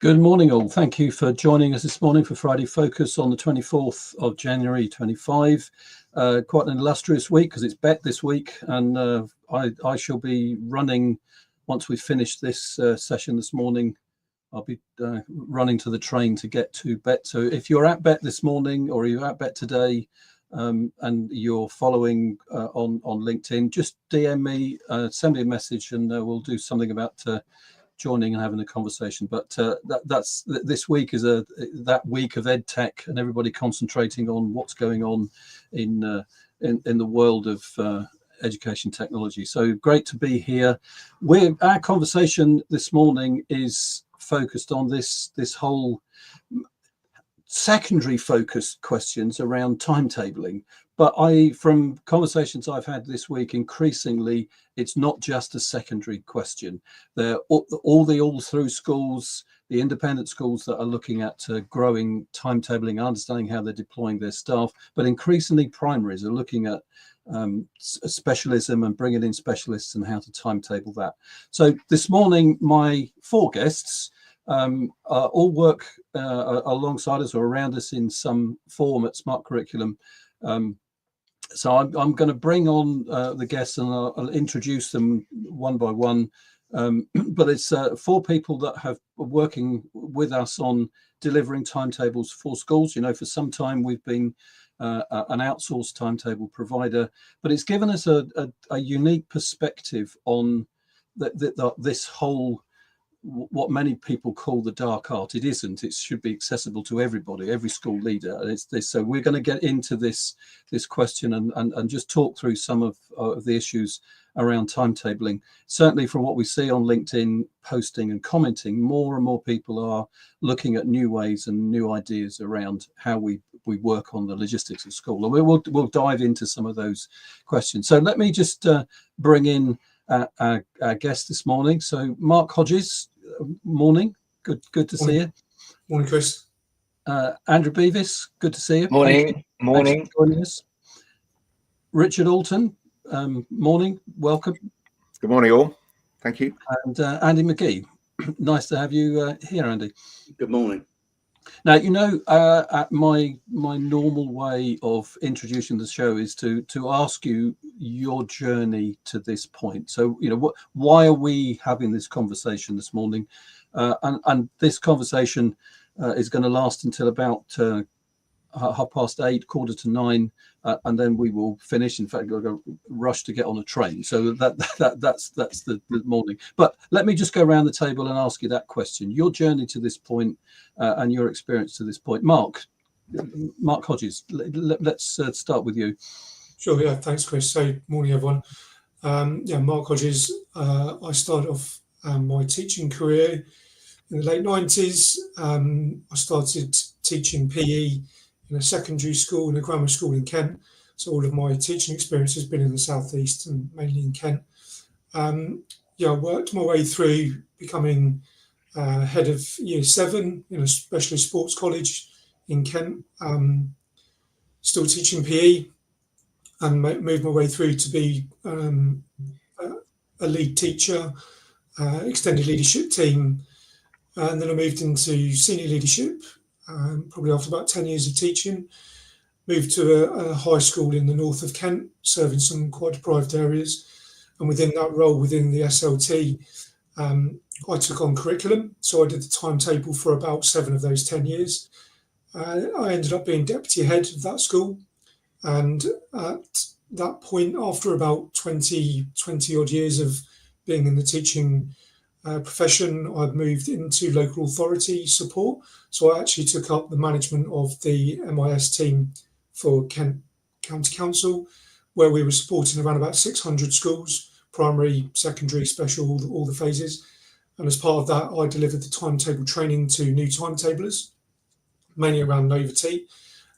Good morning, all. Thank you for joining us this morning for Friday Focus on the 24th of January 25. Quite an illustrious week because it's Bet this week, and I shall be running once we've finished this session this morning. I'll be running to the train to get to Bet. So if you're at Bet this morning or you're at Bet today and you're following on LinkedIn, just DM me, send me a message, and we'll do something about joining and having a conversation. But that's this week is that week of EdTech and everybody concentrating on what's going on in the world of education technology. So great to be here. Our conversation this morning is focused on this whole secondary focused questions around timetabling. But from conversations I've had this week, increasingly, it's not just a secondary question. They're all through schools, the independent schools that are looking at growing timetabling, understanding how they're deploying their staff, but increasingly primaries are looking at specialism and bringing in specialists and how to timetable that. So this morning, my four guests all work alongside us or around us in some form at Smart Curriculum. So I'm going to bring on the guests and I'll introduce them one by one. But it's four people that have working with us on delivering timetables for schools. You know, for some time we've been an outsourced timetable provider, but it's given us a unique perspective on this whole, what many people call the dark art. It isn't. It should be accessible to everybody, every school leader. And it's this. So we're going to get into this question and just talk through some of the issues around timetabling. Certainly from what we see on LinkedIn posting and commenting, more and more people are looking at new ways and new ideas around how we work on the logistics of school. And we'll dive into some of those questions. So let me just bring in our guest this morning. So Mark Hodges, morning. Good to see you. Morning, Chris. Andrew Beavis, good to see you. Morning. Thanks for joining us. Richard Alton, morning. Welcome. Good morning, all. Thank you. And Andy McGee, nice to have you here, Andy. Good morning. Now, you know, my normal way of introducing the show is to ask you your journey to this point. So, you know, why are we having this conversation this morning? And this conversation is going to last until about 8:30, 8:45, and then we will finish. In fact, we'll go rush to get on a train. So that's the morning. But let me just go around the table and ask you that question: your journey to this point and your experience to this point. Mark Hodges, let's start with you. Sure. Yeah. Thanks, Chris. So, morning, everyone. Mark Hodges. I started off my teaching career in the late 90s. I started teaching PE in a secondary school and a grammar school in Kent. So all of my teaching experience has been in the southeast and mainly in Kent. I worked my way through becoming head of year 7 in a specialist sports college in Kent, still teaching PE, and moved my way through to be a lead teacher, extended leadership team, and then I moved into senior leadership. Probably after about 10 years of teaching, moved to a high school in the north of Kent, serving some quite deprived areas. And within that role, within the SLT, I took on curriculum. So I did the timetable for about 7 of those 10 years. I ended up being deputy head of that school. And at that point, after about 20 odd years of being in the teaching profession, I've moved into local authority support. So I actually took up the management of the MIS team for Kent County Council, where we were supporting around about 600 schools, primary, secondary, special, all the phases. And as part of that, I delivered the timetable training to new timetablers, mainly around Nova T.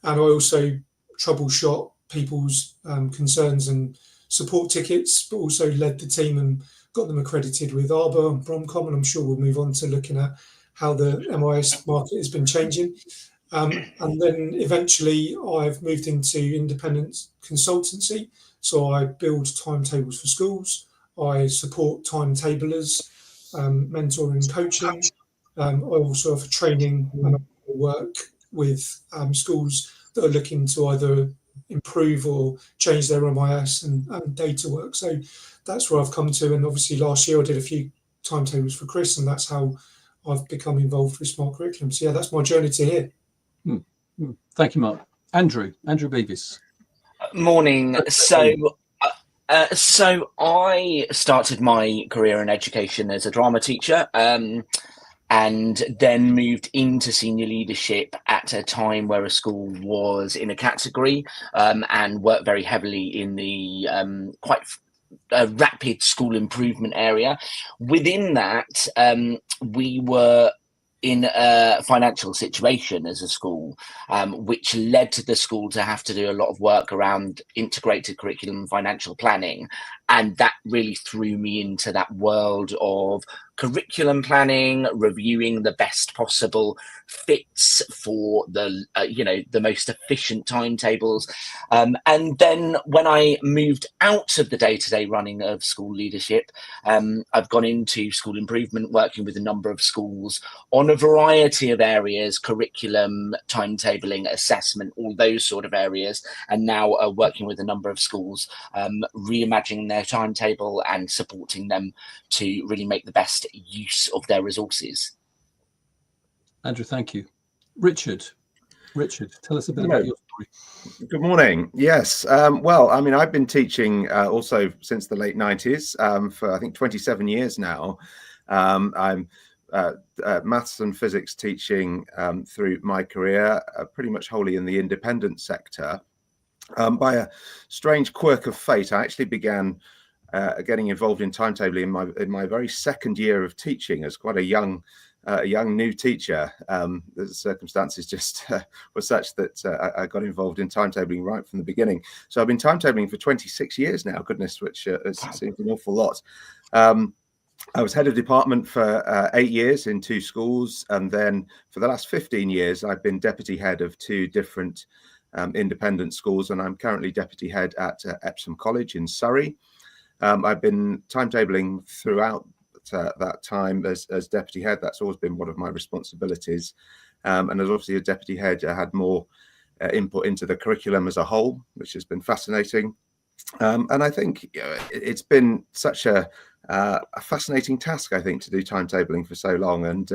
And I also troubleshot people's concerns and support tickets, but also led the team and got them accredited with ARBA and Bromcom, and I'm sure we'll move on to looking at how the MIS market has been changing. And then eventually I've moved into independent consultancy. So I build timetables for schools. I support timetablers, mentoring and coaching. I also offer training and I work with schools that are looking to either improve or change their MIS and data work. So that's where I've come to. And obviously last year I did a few timetables for Chris, and that's how I've become involved with smart curriculum. So yeah, that's my journey to here. Thank you, Mark. Andrew Beavis. Morning. So I started my career in education as a drama teacher, and then moved into senior leadership at a time where a school was in a category, and worked very heavily in the quite rapid school improvement area. Within that, we were in a financial situation as a school, which led to the school to have to do a lot of work around integrated curriculum and financial planning. And that really threw me into that world of curriculum planning, reviewing the best possible fits for the the most efficient timetables. And then when I moved out of the day-to-day running of school leadership, I've gone into school improvement, working with a number of schools on a variety of areas: curriculum, timetabling, assessment, all those sort of areas. And now working with a number of schools, reimagining their timetable and supporting them to really make the best use of their resources. Andrew, thank you. Richard, tell us a bit about your story. Good morning. Yes. Well, I mean, I've been teaching also since the late 90s for I think 27 years now. I'm maths and physics teaching through my career, pretty much wholly in the independent sector. By a strange quirk of fate, I actually began getting involved in timetabling in my very second year of teaching as quite a young new teacher. The circumstances just were such that I got involved in timetabling right from the beginning. So I've been timetabling for 26 years now, goodness, which seems an awful lot. I was head of department for 8 years in 2 schools. And then for the last 15 years, I've been deputy head of 2 different independent schools. And I'm currently deputy head at Epsom College in Surrey. I've been timetabling throughout that time as deputy head. That's always been one of my responsibilities. And as obviously a deputy head, I had more input into the curriculum as a whole, which has been fascinating. And I think it's been such a fascinating task, I think, to do timetabling for so long. And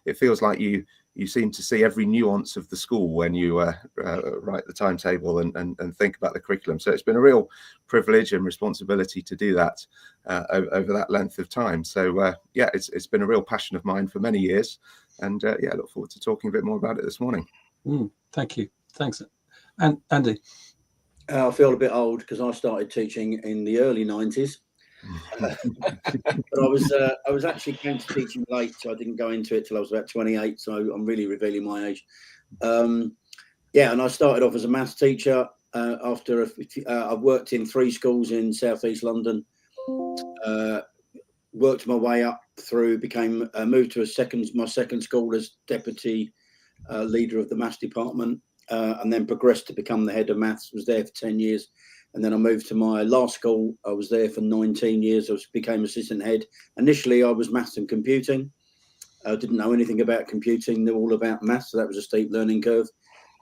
it feels like you seem to see every nuance of the school when you write the timetable and think about the curriculum. So it's been a real privilege and responsibility to do that over that length of time. So yeah, it's been a real passion of mine for many years. And yeah, I look forward to talking a bit more about it this morning. Thank you. Thanks. And Andy? I feel a bit old because I started teaching in the early 90s. But I was actually came to teaching late, so I didn't go into it till I was about 28. So I'm really revealing my age. Yeah, and I started off as a maths teacher. After I've worked in 3 schools in southeast London. Worked my way up through, moved to my second school as deputy leader of the maths department, and then progressed to become the head of maths. Was there for 10 years. And then I moved to my last school. I was there for 19 years. I became assistant head. Initially, I was maths and computing. I didn't know anything about computing, knew all about maths. So that was a steep learning curve.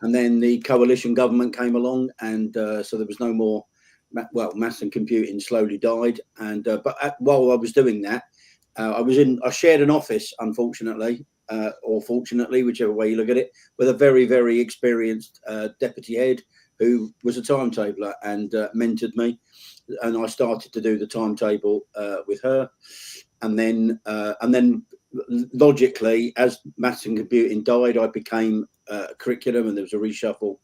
And then the coalition government came along. And so there was no more, maths and computing slowly died. And while I was doing that, I shared an office, unfortunately, or fortunately, whichever way you look at it, with a very, very experienced deputy head who was a timetabler and mentored me. And I started to do the timetable with her. And then logically, as maths and computing died, I became curriculum, and there was a reshuffle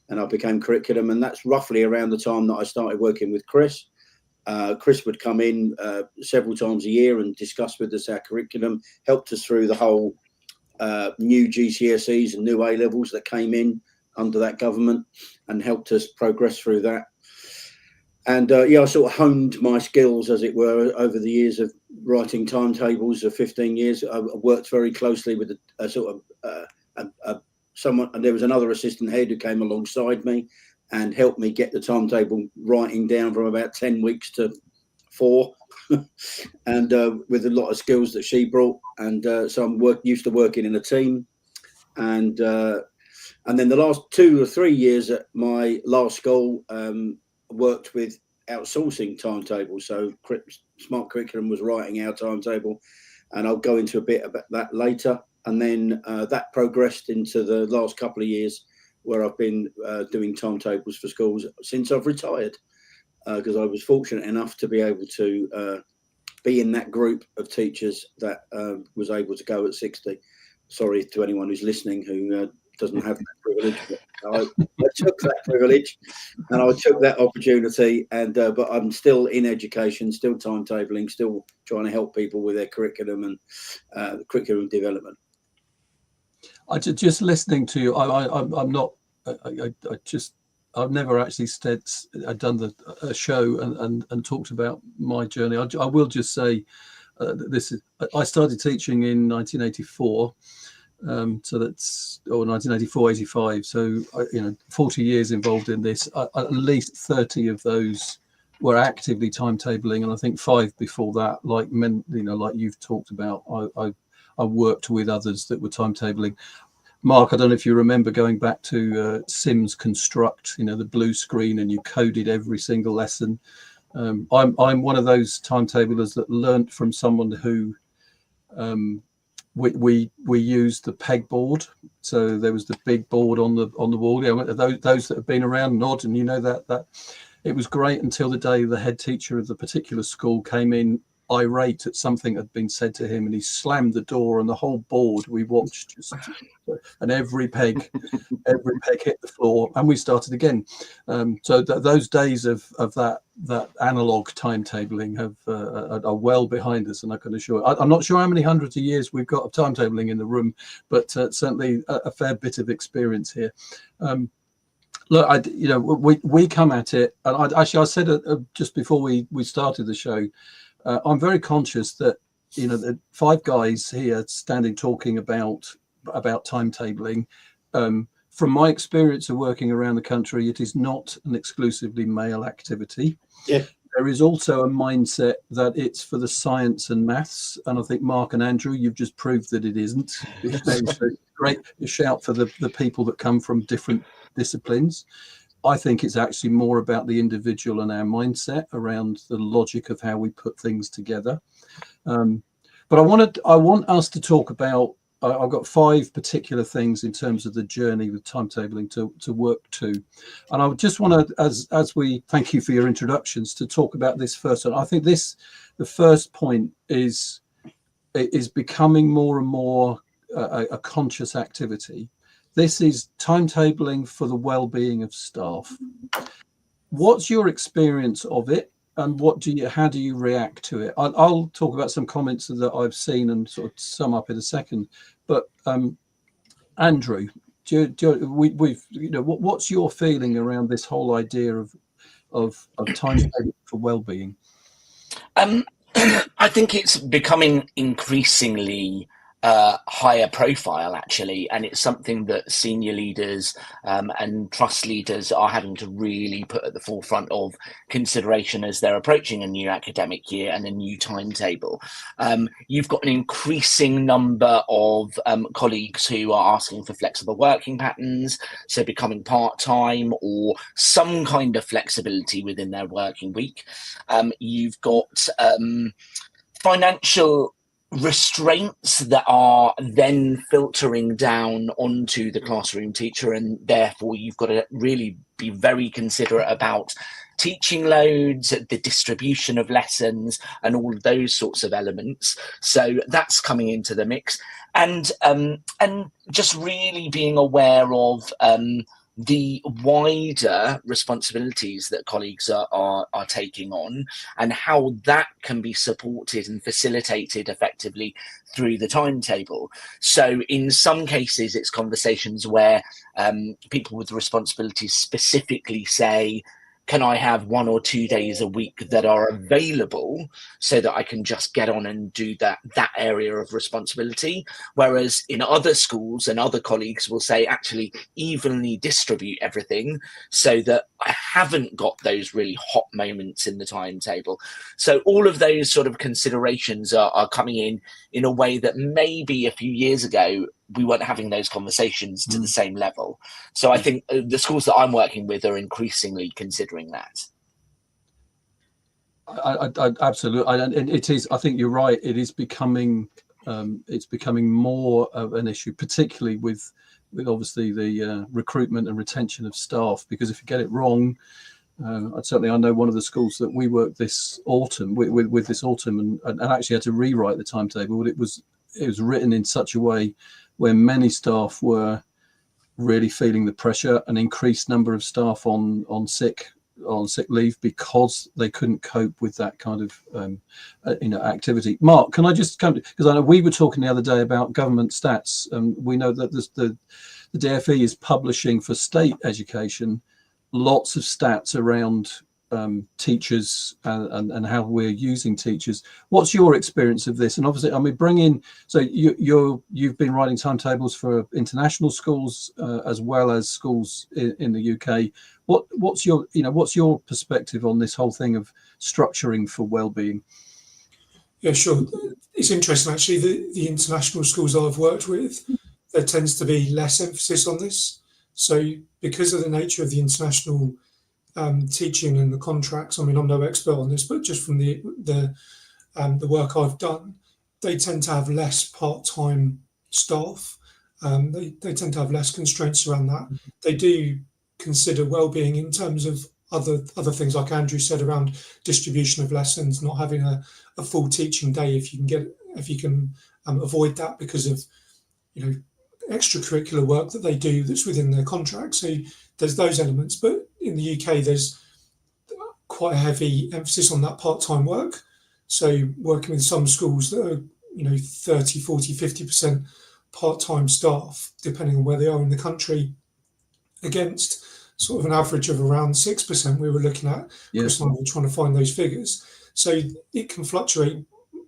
and I became curriculum. And that's roughly around the time that I started working with Chris. Chris would come in several times a year and discuss with us our curriculum, helped us through the whole new GCSEs and new A-levels that came in under that government, and helped us progress through that. And yeah, I sort of honed my skills, as it were, over the years of writing timetables of 15 years. I worked very closely with someone, and there was another assistant head who came alongside me and helped me get the timetable writing down from about 10 weeks to 4. and with a lot of skills that she brought. And so I'm used to working in a team. And then the last 2 or 3 years at my last school, worked with outsourcing timetables. So Smart Curriculum was writing our timetable, and I'll go into a bit about that later. And then that progressed into the last couple of years, where I've been doing timetables for schools since I've retired, because I was fortunate enough to be able to be in that group of teachers that was able to go at 60. Sorry to anyone who's listening who doesn't have that privilege. But I took that privilege and I took that opportunity, and but I'm still in education, still timetabling, still trying to help people with their curriculum and curriculum development. I just listening to you. I'm not. I've never actually done a show and talked about my journey. I will just say I started teaching in 1984. So that's 1984, 85. So 40 years involved in this. At least 30 of those were actively timetabling, and I think 5 before that. Like like you've talked about, I worked with others that were timetabling. Mark, I don't know if you remember going back to Sims Construct, the blue screen, and you coded every single lesson. I'm one of those timetablers that learnt from someone who we used the pegboard. So there was the big board on the wall. Those that have been around nod, and that it was great until the day the head teacher of the particular school came in irate at something that had been said to him, and he slammed the door, and the whole board we watched and every peg hit the floor, and we started again. So those days of that analog timetabling are well behind us, and I can assure. I'm not sure how many hundreds of years we've got of timetabling in the room, but certainly a fair bit of experience here. Look, we come at it, and I said just before we started the show. I'm very conscious that the 5 guys here standing talking about timetabling. From my experience of working around the country, it is not an exclusively male activity. Yeah. There is also a mindset that it's for the science and maths, and I think Mark and Andrew, you've just proved that it isn't. So great shout for the people that come from different disciplines. I think it's actually more about the individual and our mindset around the logic of how we put things together. But I want us to talk about. I've got 5 particular things in terms of the journey with timetabling to work to, and I would just want to, as we thank you for your introductions, to talk about this first. And I think the first point is becoming more and more a conscious activity. This is timetabling for the well-being of staff. What's your experience of it, and how do you react to it? I'll talk about some comments that I've seen and sort of sum up in a second. But Andrew, what's your feeling around this whole idea of timetabling for well-being? I think it's becoming increasingly higher profile, actually, and it's something that senior leaders and trust leaders are having to really put at the forefront of consideration as they're approaching a new academic year and a new timetable. You've got an increasing number of colleagues who are asking for flexible working patterns, so becoming part-time or some kind of flexibility within their working week. You've got financial restraints that are then filtering down onto the classroom teacher, and therefore you've got to really be very considerate about teaching loads, the distribution of lessons, and all of those sorts of elements. So that's coming into the mix, and just really being aware of the wider responsibilities that colleagues are taking on, and how that can be supported and facilitated effectively through the timetable. So in some cases, it's conversations where people with responsibilities specifically say, can I have 1 or 2 days a week that are available so that I can just get on and do that area of responsibility? Whereas in other schools and other colleagues will say, actually evenly distribute everything so that I haven't got those really hot moments in the timetable. So all of those sort of considerations are coming in a way that maybe a few years ago we weren't having those conversations to the same level. So I think the schools that I'm working with are increasingly considering that. I absolutely, and it is. I think you're right. It is becoming, it's becoming more of an issue, particularly with obviously the recruitment and retention of staff. Because if you get it wrong, certainly I know one of the schools that we worked this autumn with this autumn, and actually had to rewrite the timetable. It was written in such a way where many staff were really feeling the pressure, an increased number of staff on sick leave because they couldn't cope with that kind of activity. Mark, can I just come to, because I know we were talking the other day about government stats, and we know that the DfE is publishing for state education lots of stats around teachers and how we're using teachers. What's your experience of this? And obviously, I mean, so you've been writing timetables for international schools as well as schools in the UK. What's your perspective on this whole thing of structuring for well-being? Yeah, sure. It's interesting actually. The international schools I've worked with, there tends to be less emphasis on this. So because of the nature of the international teaching and the contracts, I mean, I'm no expert on this, but just from the work I've done, they tend to have less part-time staff. They tend to have less constraints around that. They do consider well-being in terms of other things, like Andrew said, around distribution of lessons, not having a full teaching day if you can avoid that because of extracurricular work that they do that's within their contract. So there's those elements, but in the UK there's quite a heavy emphasis on that part-time work. So working with some schools that are 30, 40, 50% part-time staff, depending on where they are in the country, against sort of an average of around 6% we were looking at. Chris and I were trying to find those figures. So it can fluctuate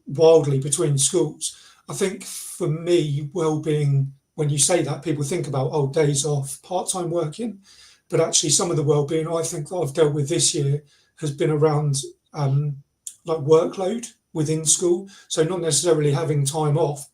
wildly between schools. I think for me, well-being, when you say that, people think about days off, part-time working, but actually some of the well-being I think that I've dealt with this year has been around like workload within school. So not necessarily having time off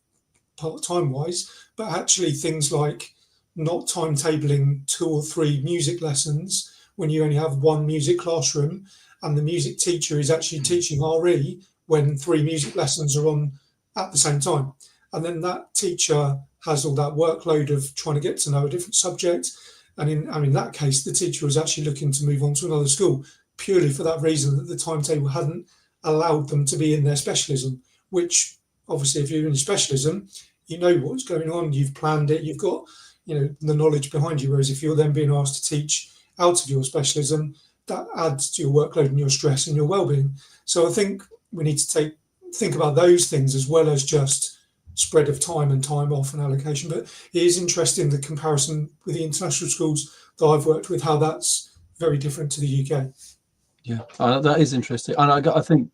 part-time wise, but actually things like not timetabling 2 or 3 music lessons when you only have one music classroom and the music teacher is actually teaching RE when 3 music lessons are on at the same time. And then that teacher has all that workload of trying to get to know a different subject. And in that case, the teacher was actually looking to move on to another school purely for that reason, that the timetable hadn't allowed them to be in their specialism, which obviously if you're in your specialism, you know what's going on, you've planned it, you've got the knowledge behind you. Whereas if you're then being asked to teach out of your specialism, that adds to your workload and your stress and your well-being. So I think we need to think about those things as well as just spread of time and time off and allocation. But it is interesting, the comparison with the international schools that I've worked with, how that's very different to the UK. Yeah, that is interesting. And I think,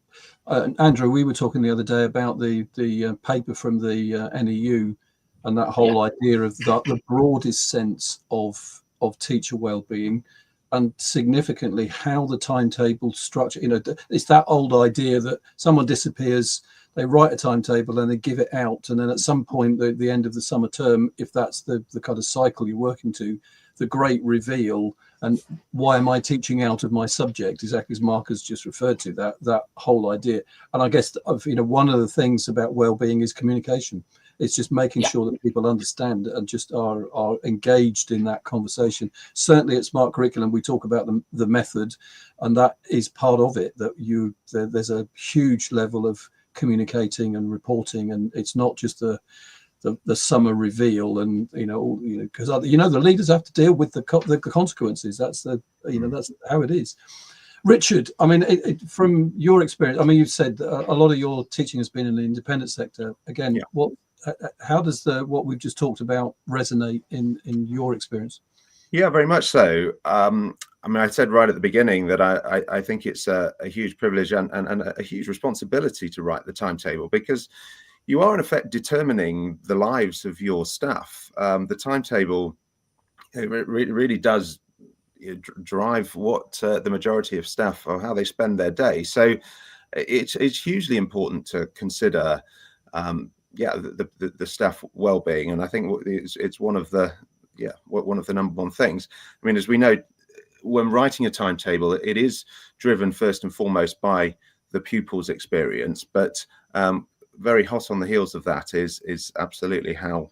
Andrew, we were talking the other day about the paper from the NEU and that whole idea of the broadest sense of teacher well-being, and significantly how the timetable structure, it's that old idea that someone disappears, they write a timetable and they give it out, and then at some point the end of the summer term, if that's the kind of cycle you're working to, the great reveal. And why am I teaching out of my subject, exactly as Mark has just referred to, that whole idea. And I guess one of the things about well-being is communication. It's just making sure that people understand and just are engaged in that conversation. Certainly at Smart Curriculum, we talk about the method, and that is part of it, that there's a huge level of communicating and reporting, and it's not just the summer reveal, and because the leaders have to deal with the consequences. That's that's how it is. Richard, I mean, from your experience, I mean, you've said a lot of your teaching has been in the independent sector. Again, how does what we've just talked about resonate in your experience? Yeah, very much so. I mean, I said right at the beginning that I think it's a huge privilege and a huge responsibility to write the timetable, because you are in effect determining the lives of your staff. The timetable, it really does drive what the majority of staff, or how they spend their day. So it's hugely important to consider the staff well-being, and I think it's one of the number one things. I mean, as we know, when writing a timetable, it is driven first and foremost by the pupil's experience, but very hot on the heels of that is absolutely how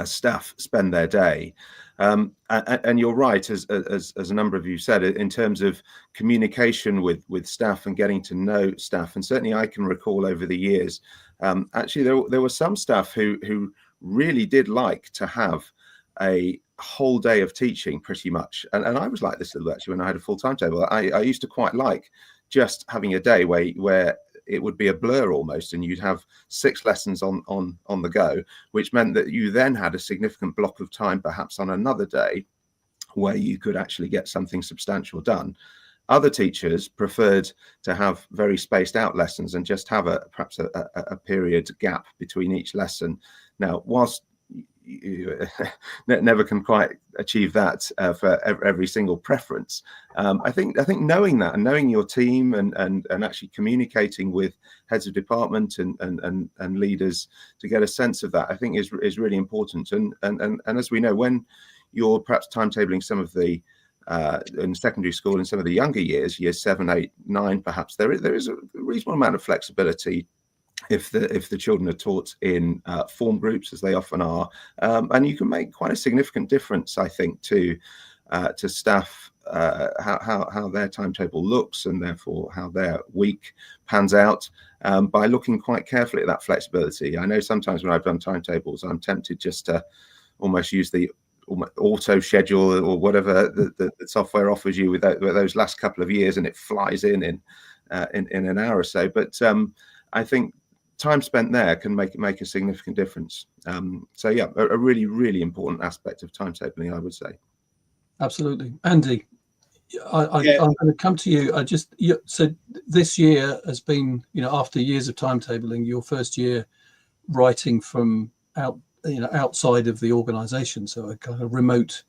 staff spend their day. And you're right, as a number of you said, in terms of communication with staff and getting to know staff. And certainly I can recall over the years, actually there were some staff who really did like to have a whole day of teaching pretty much. And I was like this a little actually when I had a full timetable. I used to quite like just having a day where it would be a blur almost, and you'd have 6 lessons on the go, which meant that you then had a significant block of time perhaps on another day where you could actually get something substantial done. Other teachers preferred to have very spaced out lessons and just have perhaps a period gap between each lesson. Now, whilst you never can quite achieve that for every single preference, I think knowing that and knowing your team and actually communicating with heads of department and leaders to get a sense of that, I think is really important. And as we know, when you're perhaps timetabling some of the in secondary school in some of the younger years, years 7, 8, 9, perhaps there is a reasonable amount of flexibility if the children are taught in form groups, as they often are, and you can make quite a significant difference, I think, to staff, how their timetable looks, and therefore how their week pans out, by looking quite carefully at that flexibility. I know sometimes when I've done timetables, I'm tempted just to almost use the auto schedule or whatever the software offers you with those last couple of years, and it flies in an hour or so. But I think time spent there can make a significant difference. So yeah, a really, really important aspect of timetabling, I would say. Absolutely. Andy, I'm going to come to you. So this year has been, after years of timetabling, your first year writing from outside of the organization, so a kind of remote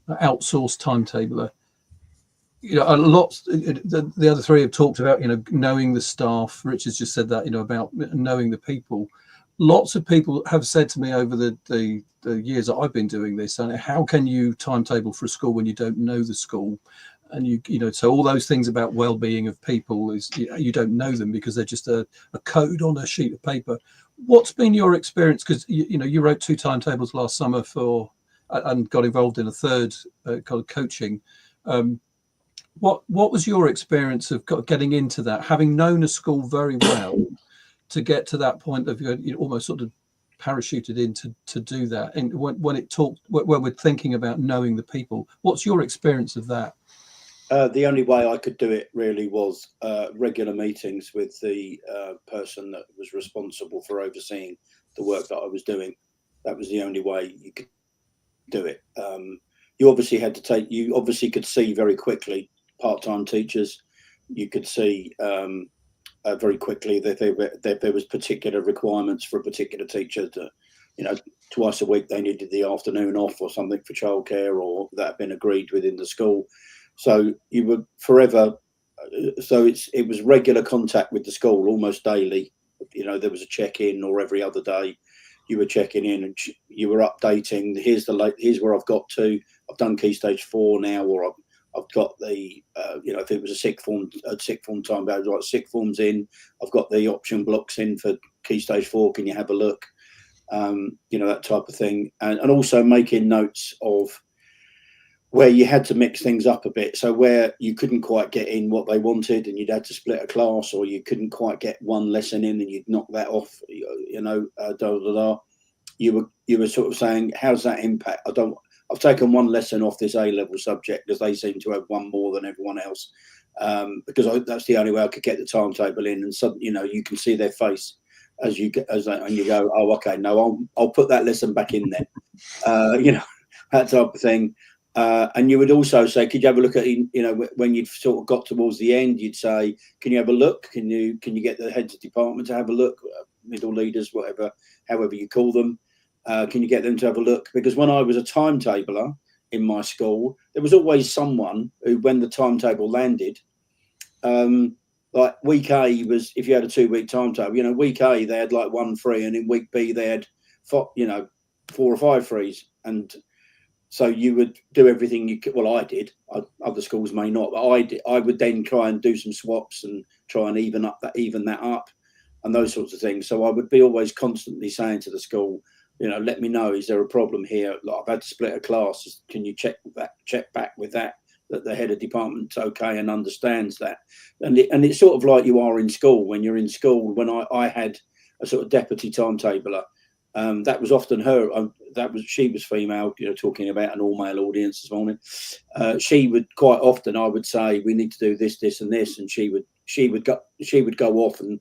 outsourced timetabler. A lot, the other three have talked about, knowing the staff. Richard's just said that, about knowing the people. Lots of people have said to me over the years that I've been doing this, and how can you timetable for a school when you don't know the school? And so all those things about well-being of people is you don't know them because they're just a code on a sheet of paper. What's been your experience? Because you wrote 2 timetables last summer and got involved in a third kind of coaching. What was your experience of getting into that, having known a school very well, to get to that point of almost sort of parachuted in to do that? And when we're thinking about knowing the people, what's your experience of that? The only way I could do it really was regular meetings with the person that was responsible for overseeing the work that I was doing. That was the only way you could do it. You obviously could see very quickly part-time teachers. You could see very quickly that there was particular requirements for a particular teacher that, twice a week they needed the afternoon off or something for childcare, or that had been agreed within the school. So you were forever. So it was regular contact with the school almost daily. There was a check-in, or every other day you were checking in and you were updating. Here's where I've got to. I've done Key Stage 4 now, or I've got the, if it was a sixth form time, I was like sixth forms in. I've got the option blocks in for Key Stage 4. Can you have a look? That type of thing, and also making notes of where you had to mix things up a bit. So where you couldn't quite get in what they wanted, and you'd had to split a class, or you couldn't quite get one lesson in, and you'd knock that off. You were sort of saying, how does that impact? I've taken one lesson off this A-level subject because they seem to have one more than everyone else, because that's the only way I could get the timetable in. And so, you can see their face and you go, oh, okay, no, I'll put that lesson back in then, that type of thing. And you would also say, could you have a look at, when you'd sort of got towards the end, you'd say, can you have a look? Can you get the heads of department to have a look? Middle leaders, whatever, however you call them. Can you get them to have a look? Because when I was a timetabler in my school, there was always someone who, when the timetable landed, like week A was, if you had a 2-week timetable, week A they had like 1 free, and in week B they had 4 or 5 frees, and so you would do everything you could. Well, I did. Other schools may not, but I did. I would then try and do some swaps and try and even that up, and those sorts of things. So I would be always constantly saying to the school, let me know, is there a problem here? Like, I've had to split a class. Can you check back with that the head of department's okay and understands that? And it's sort of like you are in school. When you're in school, when I had a sort of deputy timetabler, that was often her. She was female. Talking about an all-male audience this morning. She would quite often. I would say, we need to do this, this, and this, and she would go off, and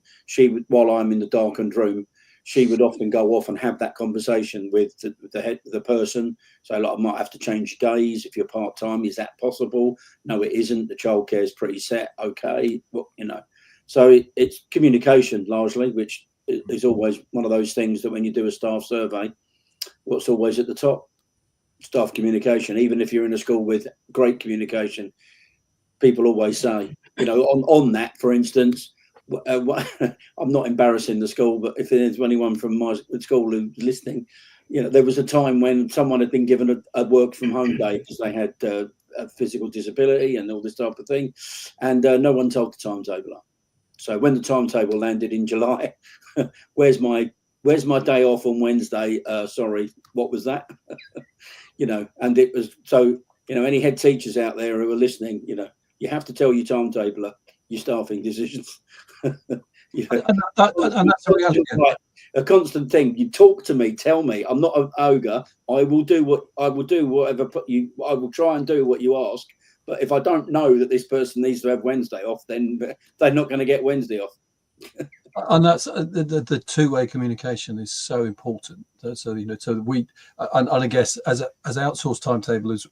while I'm in the darkened room, she would often go off and have that conversation with the person. So, like, I might have to change days if you're part-time. Is that possible? No, it isn't. The childcare is pretty set. Okay, So it's communication largely, which is always one of those things that when you do a staff survey, what's always at the top? Staff communication. Even if you're in a school with great communication, people always say, on that, for instance, I'm not embarrassing the school, but if there's anyone from my school who's listening, there was a time when someone had been given a work from home day because they had a physical disability and all this type of thing, and no one told the timetabler. So when the timetable landed in July, where's my day off on Wednesday? Sorry, what was that? And it was so. Any head teachers out there who are listening, you have to tell your timetabler your staffing decisions. And that's a reality. A constant thing. You talk to me, tell me. I'm not an ogre. I will do whatever I will try and do what you ask. But if I don't know that this person needs to have Wednesday off, then they're not going to get Wednesday off. And that's the two-way communication is so important. So we and I guess as outsourced timetablerers,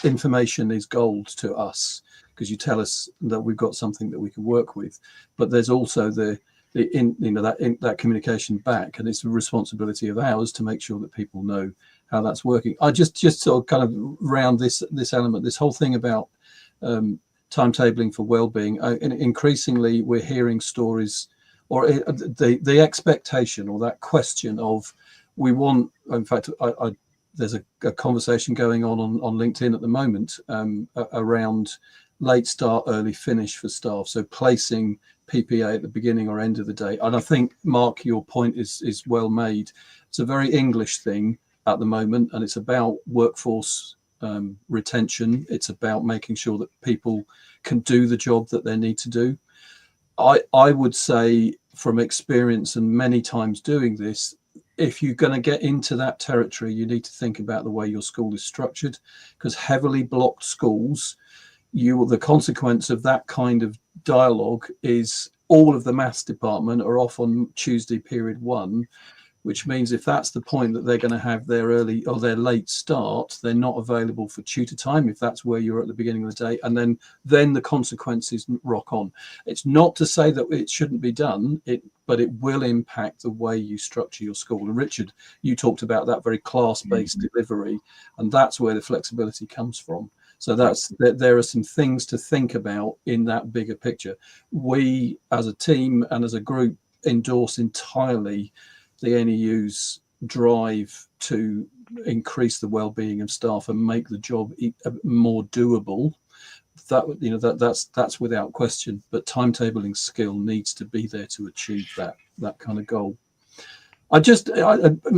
information is gold to us because you tell us that we've got something that we can work with. But there's also that communication back, and it's a responsibility of ours to make sure that people know how that's working. I just sort of kind of round this element, this whole thing about timetabling for well-being. Increasingly, we're hearing stories, or the expectation, or that question of, we want. In fact, there's a conversation going on LinkedIn at the moment around late start, early finish for staff. So placing PPA at the beginning or end of the day. And I think, Mark, your point is well made. It's a very English thing at the moment, and it's about workforce retention. It's about making sure that people can do the job that they need to do. I would say, from experience and many times doing this, if you're going to get into that territory, you need to think about the way your school is structured, because heavily blocked schools, the consequence of that kind of dialogue is all of the maths department are off on Tuesday period 1, which means if that's the point that they're going to have their early or their late start, they're not available for tutor time if that's where you're at the beginning of the day, and then the consequences rock on. It's not to say that it shouldn't be done, but it will impact the way you structure your school. And Richard, you talked about that very class-based delivery, and that's where the flexibility comes from. So there are some things to think about in that bigger picture. We, as a team and as a group, endorse entirely the NEU's drive to increase the well-being of staff and make the job more doable. That's without question. But timetabling skill needs to be there to achieve that kind of goal.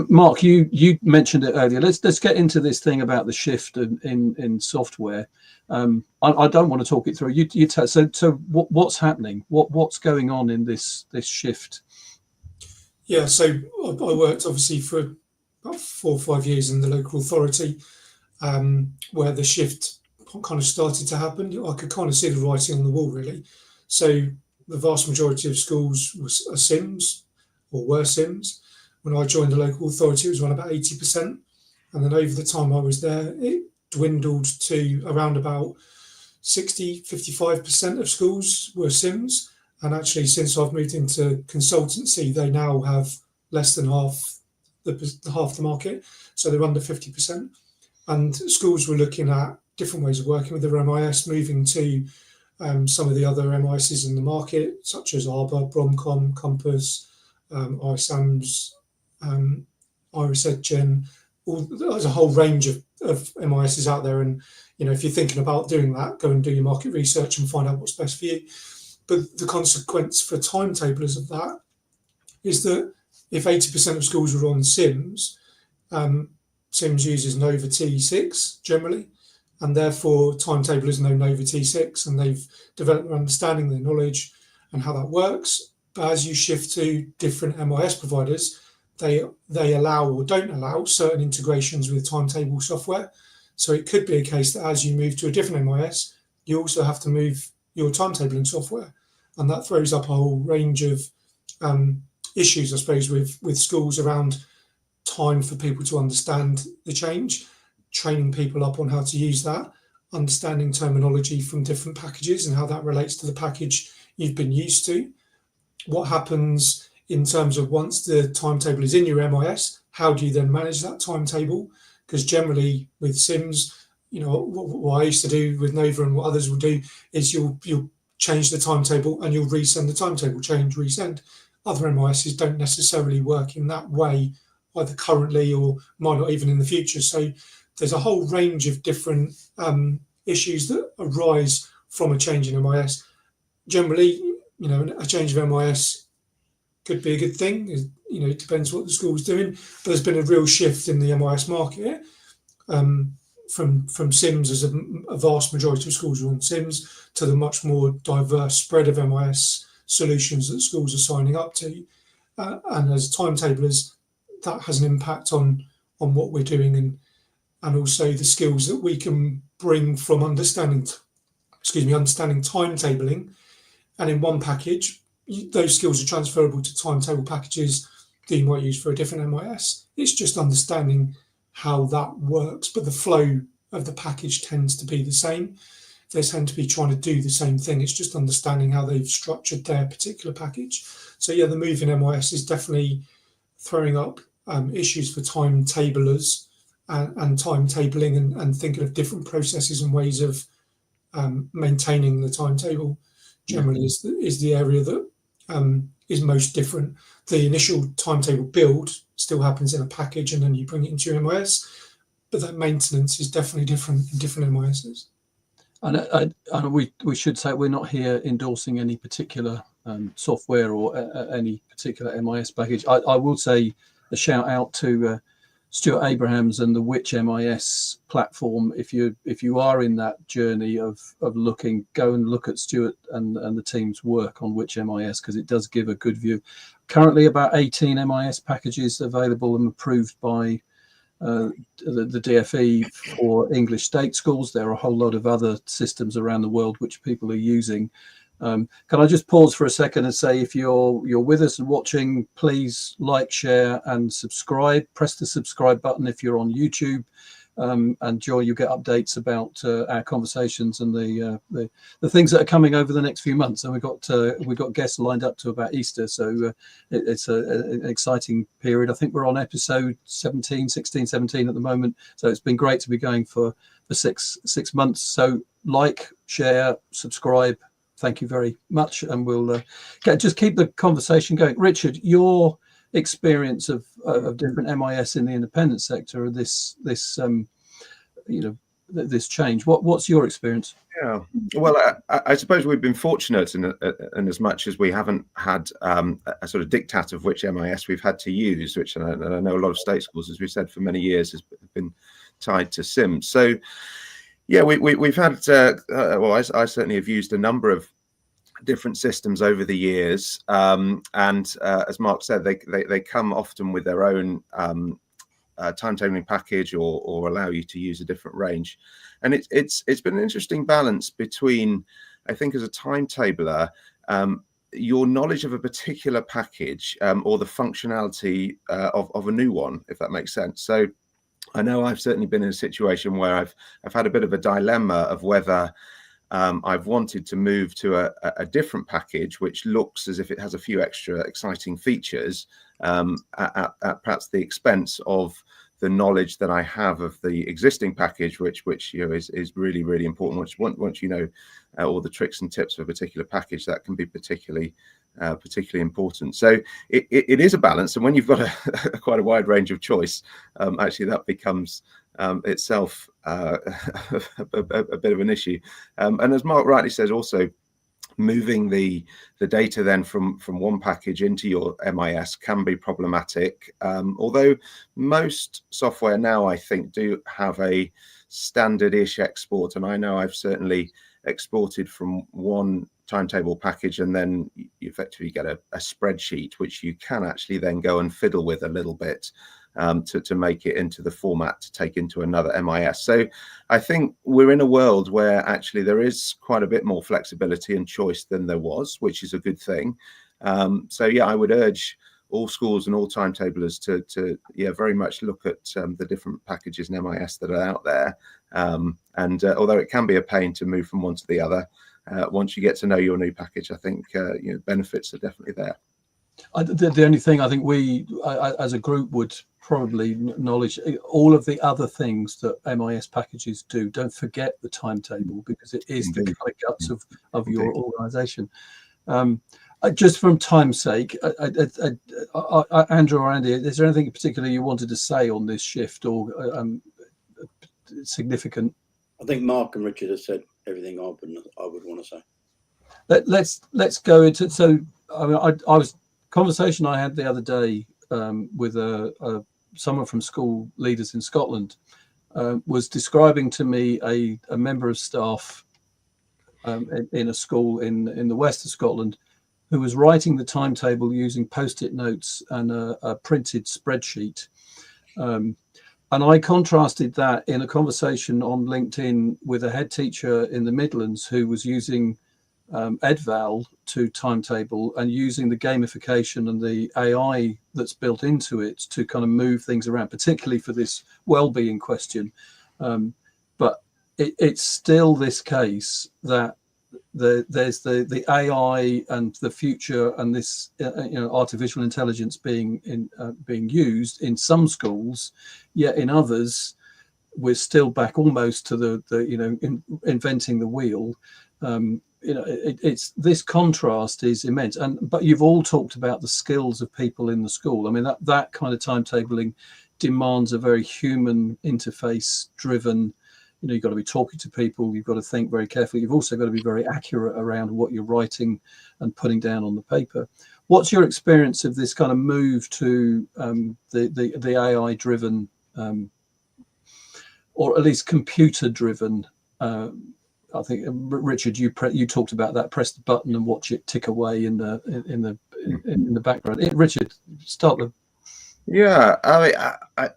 Mark, you mentioned it earlier. Let's get into this thing about the shift in software. I don't want to talk it through. You tell. So what's happening? What's going on in this shift? Yeah, so I worked obviously for about 4 or 5 years in the local authority, where the shift kind of started to happen. I could kind of see the writing on the wall, really. So the vast majority of schools were SIMS, or were SIMS. When I joined the local authority, it was around about 80%. And then over the time I was there, it dwindled to around about 55% of schools were SIMS. And actually, since I've moved into consultancy, they now have less than half the market. So they're under 50%. And schools were looking at different ways of working with their MIS, moving to some of the other MISs in the market, such as Arbor, Bromcom, Compass, iSAMS, Iris EdGen. There's a whole range of MISs out there. And, if you're thinking about doing that, go and do your market research and find out what's best for you. But the consequence for timetablers of that is that if 80% of schools were on SIMS, SIMS uses Nova T6 generally, and therefore timetablers know Nova T6, and they've developed their understanding, their knowledge, and how that works. But as you shift to different MIS providers, they allow or don't allow certain integrations with timetable software. So it could be a case that as you move to a different MIS, you also have to move your timetabling software, and that throws up a whole range of issues, I suppose, with schools around time for people to understand the change, training people up on how to use that, understanding terminology from different packages and how that relates to the package you've been used to. What happens in terms of once the timetable is in your MIS, how do you then manage that timetable? Because generally with SIMS, what I used to do with Nova and what others will do is you'll change the timetable and you'll resend the timetable, change, resend. Other MISs don't necessarily work in that way, either currently or might not even in the future. So there's a whole range of different issues that arise from a change in MIS. Generally, a change of MIS could be a good thing. It depends what the school's doing. But there's been a real shift in the MIS market from SIMS, as a vast majority of schools are on SIMS, to the much more diverse spread of MIS solutions that schools are signing up to. And as timetablers, that has an impact on what we're doing and also the skills that we can bring from understanding timetabling. And in one package, those skills are transferable to timetable packages that you might use for a different MIS. It's just understanding how that works, but the flow of the package tends to be the same. They tend to be trying to do the same thing. It's just understanding how they've structured their particular package. So yeah, the move in MIS is definitely throwing up issues for timetablers and timetabling and thinking of different processes and ways of maintaining the timetable. Generally is the area that is most different. The initial timetable build still happens in a package and then you bring it into your MIS, but that maintenance is definitely different in different MISs. And we should say we're not here endorsing any particular software or any particular MIS package. I will say a shout out to Stuart Abrahams and the Which MIS platform. If you are in that journey of looking, go and look at Stuart and the team's work on Which MIS, because it does give a good view. Currently about 18 MIS packages available and approved by the DFE for English state schools. There are a whole lot of other systems around the world which people are using. Can I just pause for a second and say, if you're with us and watching, please like, share and subscribe. Press the subscribe button if you're on YouTube, and Joy, you get updates about our conversations and the things that are coming over the next few months. And we've got guests lined up to about Easter, so it's an exciting period. I think we're on episode 16, 17 at the moment, so it's been great to be going for 6 months. So like, share, subscribe. Thank you very much, and we'll just keep the conversation going. Richard, your experience of different MIS in the independent sector, this change. What's your experience? Yeah, well, I suppose we've been fortunate in as much as we haven't had a sort of diktat of which MIS we've had to use, which I know a lot of state schools, as we said, for many years has been tied to SIMS. So yeah, we've had, I certainly have used a number of different systems over the years, and as Mark said, they come often with their own timetabling package or allow you to use a different range. And it's been an interesting balance between, I think, as a timetabler, your knowledge of a particular package or the functionality of a new one, if that makes sense. So I know I've certainly been in a situation where I've had a bit of a dilemma of whether I've wanted to move to a different package, which looks as if it has a few extra exciting features at perhaps the expense of the knowledge that I have of the existing package, which is really, really important. Once you know all the tricks and tips of a particular package, that can be particularly important. So it is a balance, and when you've got quite a wide range of choice, actually that becomes itself a bit of an issue. And as Mark rightly says, also moving the data then from one package into your MIS can be problematic. Although most software now, I think, do have a standard-ish export, and I know I've certainly exported from one timetable package, and then you effectively get a spreadsheet which you can actually then go and fiddle with a little bit to make it into the format to take into another MIS. So I think we're in a world where actually there is quite a bit more flexibility and choice than there was, which is a good thing. So yeah, I would urge all schools and all timetablers to very much look at the different packages and MIS that are out there. And although it can be a pain to move from one to the other, once you get to know your new package, I think benefits are definitely there. The only thing I think we, as a group, would probably acknowledge all of the other things that MIS packages do. Don't forget the timetable, because it is the kind of guts of your organisation. Just from time's sake, Andrew or Andy, is there anything in particular you wanted to say on this shift or significant? I think Mark and Richard have said everything I would want to say. Let's go into, so I mean, I was conversation I had the other day with someone from school leaders in Scotland was describing to me a member of staff in a school in the west of Scotland who was writing the timetable using post-it notes and a printed spreadsheet. And I contrasted that in a conversation on LinkedIn with a head teacher in the Midlands who was using Edval to timetable and using the gamification and the AI that's built into it to kind of move things around, particularly for this well-being question. But it's still this case that there's the AI and the future and this artificial intelligence being used in some schools, yet in others we're still back almost to the inventing the wheel. It's this contrast is immense, but you've all talked about the skills of people in the school. I mean, that kind of timetabling demands a very human interface driven. You've got to be talking to people. You've got to think very carefully. You've also got to be very accurate around what you're writing and putting down on the paper. What's your experience of this kind of move to the AI driven, or at least computer driven? I think Richard, you talked about that. Press the button and watch it tick away in the background. Richard, start the. Yeah,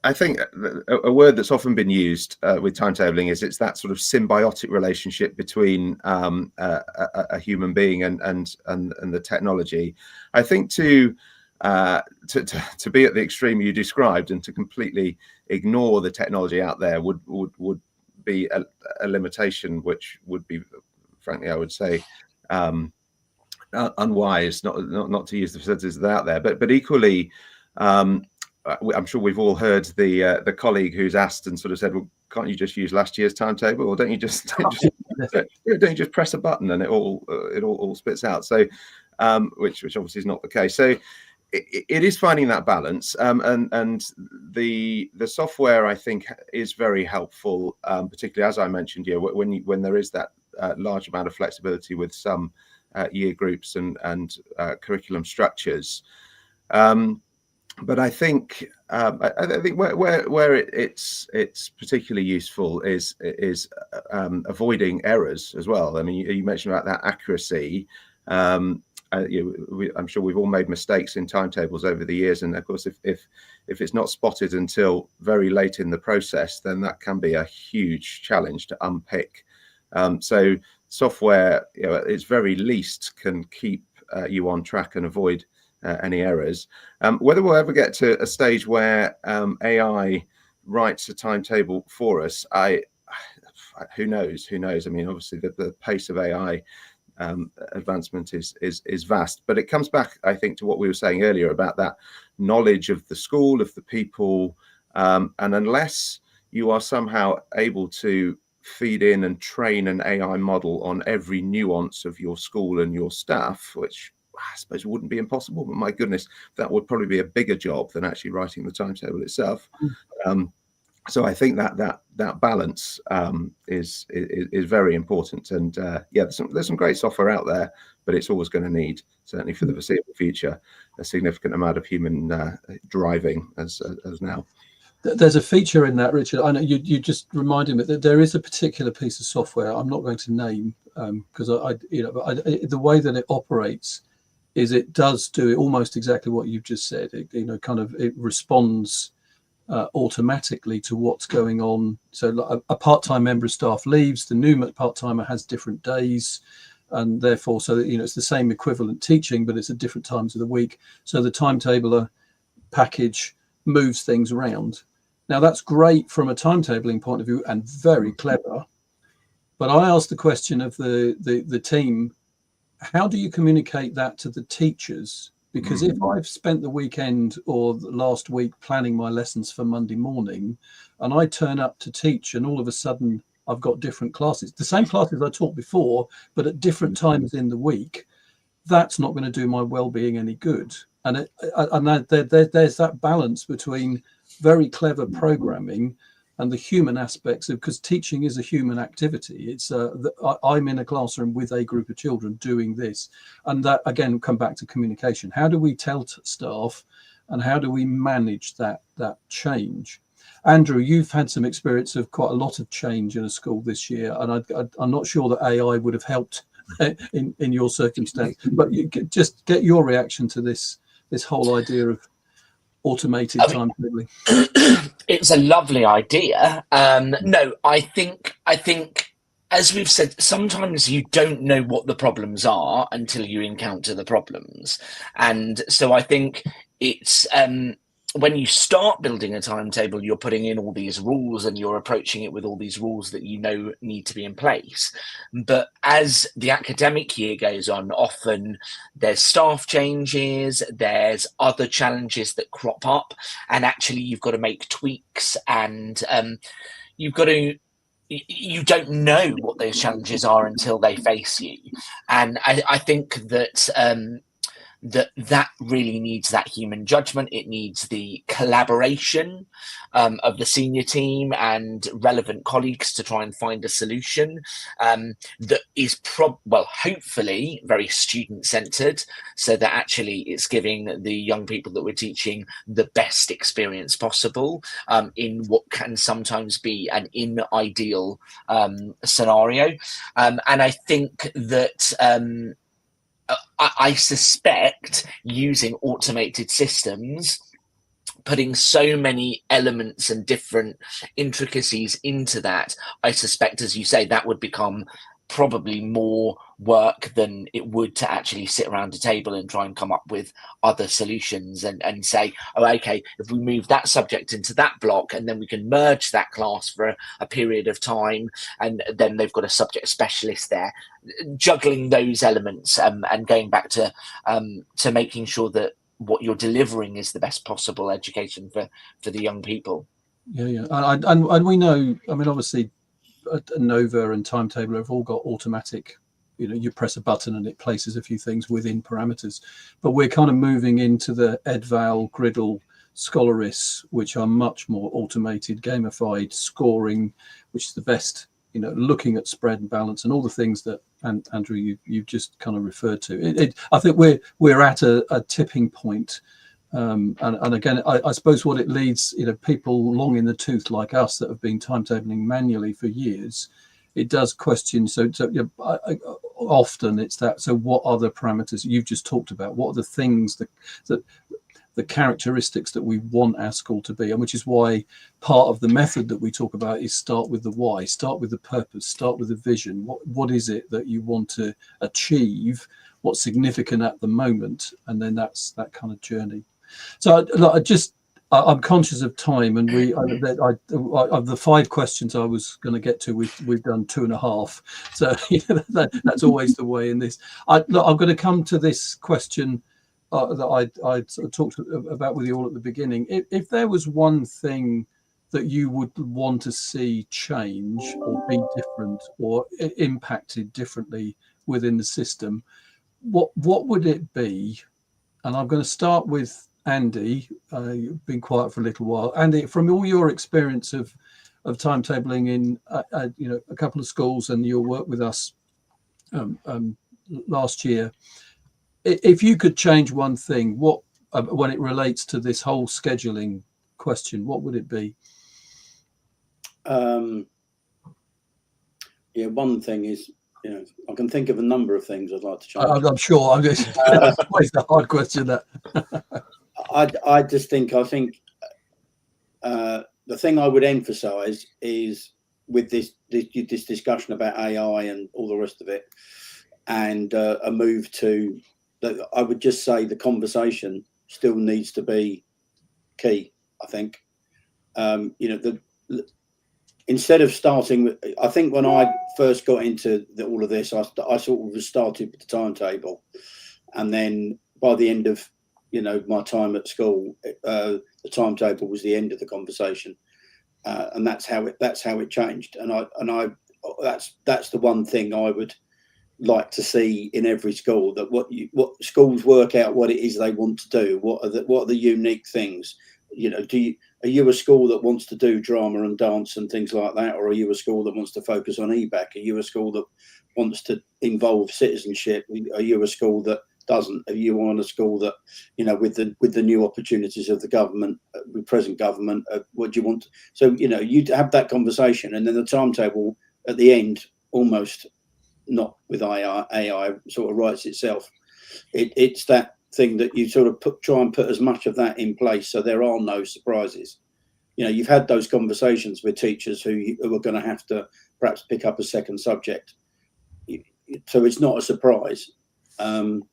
I think a word that's often been used with timetabling is it's that sort of symbiotic relationship between a human being and the technology. I think to be at the extreme you described and to completely ignore the technology out there would be a limitation, which would be, frankly, I would say, unwise. Not to use the facilities that are out there, but equally. I'm sure we've all heard the colleague who's asked and sort of said, "Well, can't you just use last year's timetable, or don't you just press a button and it all spits out?" So, which obviously is not the case. So, it is finding that balance, and the software I think is very helpful, particularly as I mentioned, when there is that large amount of flexibility with some year groups and curriculum structures. But I think where it's particularly useful is avoiding errors as well. I mean, you mentioned about that accuracy. I'm sure we've all made mistakes in timetables over the years, and of course, if it's not spotted until very late in the process, then that can be a huge challenge to unpick. So software, at its very least, can keep you on track and avoid any errors. Whether we'll ever get to a stage where AI writes a timetable for us, who knows? I mean, obviously the pace of AI advancement is vast, but it comes back, I think, to what we were saying earlier about that knowledge of the school, of the people, and unless you are somehow able to feed in and train an AI model on every nuance of your school and your staff, which I suppose wouldn't be impossible, but my goodness, that would probably be a bigger job than actually writing the timetable itself. So I think that balance is very important, and yeah, there's some great software out there, but it's always going to need, certainly for the foreseeable future, a significant amount of human driving as now. There's a feature in that, Richard. I know you just reminded me that there is a particular piece of software I'm not going to name because the way that it operates is it does do almost exactly what you've just said. It responds automatically to what's going on. So a part-time member of staff leaves, the new part-timer has different days, and therefore, so that, it's the same equivalent teaching, but it's at different times of the week. So the timetabler package moves things around. Now that's great from a timetabling point of view and very clever. But I asked the question of the team, how do you communicate that to the teachers? Because if I've spent the weekend or the last week planning my lessons for Monday morning, and I turn up to teach, and all of a sudden I've got different classes, the same classes I taught before, but at different times in the week, that's not going to do my well-being any good. And there's that balance between very clever programming and the human aspects of, because teaching is a human activity. It's I'm in a classroom with a group of children doing this, and that again come back to communication. How do we tell staff, and how do we manage that change? Andrew, you've had some experience of quite a lot of change in a school this year, and I'm not sure that AI would have helped in your circumstance, but you just get your reaction to this whole idea of automated timetabling. It's a lovely idea. No, I think as we've said, sometimes you don't know what the problems are until you encounter the problems, and so I think it's when you start building a timetable, you're putting in all these rules and you're approaching it with all these rules that need to be in place. But as the academic year goes on, often there's staff changes, there's other challenges that crop up, and actually you've got to make tweaks, and you don't know what those challenges are until they face you. And I think that that really needs that human judgment. It needs the collaboration of the senior team and relevant colleagues to try and find a solution that is hopefully very student-centered, so that actually it's giving the young people that we're teaching the best experience possible in what can sometimes be an ideal scenario. And I think that I suspect using automated systems, putting so many elements and different intricacies into that, I suspect, as you say, that would become probably more work than it would to actually sit around a table and try and come up with other solutions and say, oh, okay, if we move that subject into that block, and then we can merge that class for a period of time, and then they've got a subject specialist there, juggling those elements and going back to making sure that what you're delivering is the best possible education for the young people. Yeah. And we know, I mean, obviously Nova and Timetable have all got automatic, you press a button and it places a few things within parameters, but we're kind of moving into the Edval, Griddle, Scholaris, which are much more automated, gamified scoring, which is the best, looking at spread and balance and all the things that Andrew you've just kind of referred to. I think we're at a tipping point. And again, I suppose what it leads, people long in the tooth like us that have been timetabling manually for years, it does question. So often it's that. So what are the parameters you've just talked about? What are the things that the characteristics that we want our school to be? And which is why part of the method that we talk about is start with the why, start with the purpose, start with the vision. What is it that you want to achieve? What's significant at the moment? And then that's that kind of journey. So I'm conscious of time, and of the 5 questions I was going to get to, we've done 2.5. So that's always the way in this. Look, I'm going to come to this question that I sort of talked about with you all at the beginning. If there was one thing that you would want to see change or be different or impacted differently within the system, what would it be? And I'm going to start with Andy. You've been quiet for a little while. Andy, from all your experience of timetabling in a couple of schools and your work with us last year, if you could change one thing, what when it relates to this whole scheduling question, what would it be? One thing is, I can think of a number of things I'd like to change. I'm sure. That's always the hard question. That I think the thing I would emphasise is with this discussion about AI and all the rest of it, and a move to that. I would just say the conversation still needs to be key. I think, instead of starting with, I think when I first got into all of this, I sort of started with the timetable, and then by the end of my time at school, the timetable was the end of the conversation, and that's how it changed. And that's the one thing I would like to see in every school, that what schools work out what it is they want to do. What are the unique things? Are you a school that wants to do drama and dance and things like that, or are you a school that wants to focus on EBAC? Are you a school that wants to involve citizenship? Are you a school that doesn't? Are you on a school that, with the new opportunities of the government, the present government, what do you want? So you have that conversation, and then the timetable at the end, almost not with AI sort of writes itself. It's that thing that you sort of try and put as much of that in place, so there are no surprises. You've had those conversations with teachers who are going to have to perhaps pick up a second subject, so it's not a surprise. And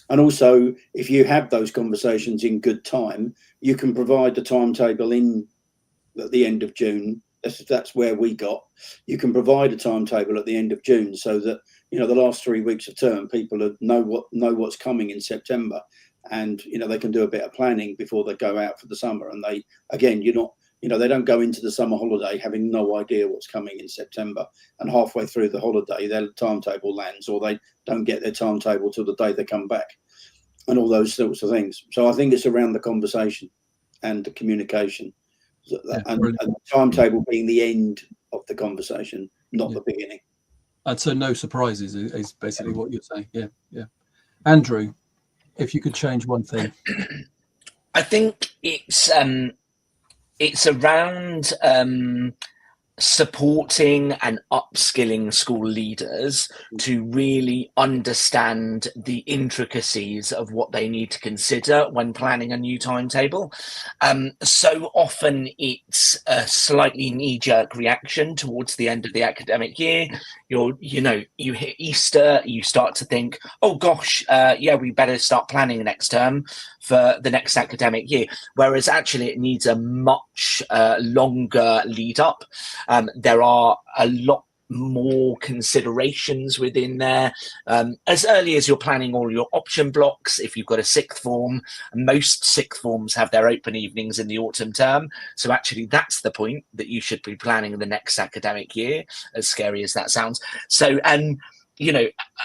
also, if you have those conversations in good time, you can provide the timetable at the end of June. That's where we got. You can provide a timetable at the end of June, so that the last 3 weeks of term, people know what's coming in September, and they can do a bit of planning before they go out for the summer. And they don't go into the summer holiday having no idea what's coming in September, and halfway through the holiday their timetable lands, or they don't get their timetable till the day they come back, and all those sorts of things. So I think it's around the conversation and the communication. And the timetable being the end of the conversation, not the beginning. And so no surprises is basically what you're saying. Yeah. Andrew, if you could change one thing. I think it's around supporting and upskilling school leaders to really understand the intricacies of what they need to consider when planning a new timetable. So often it's a slightly knee-jerk reaction towards the end of the academic year. You hit Easter, you start to think, oh gosh, we better start planning next term for the next academic year. Whereas actually it needs a much longer lead up. There are a lot more considerations within there. As early as you're planning all your option blocks, if you've got a sixth form, most sixth forms have their open evenings in the autumn term. So actually that's the point that you should be planning the next academic year, as scary as that sounds. So, and,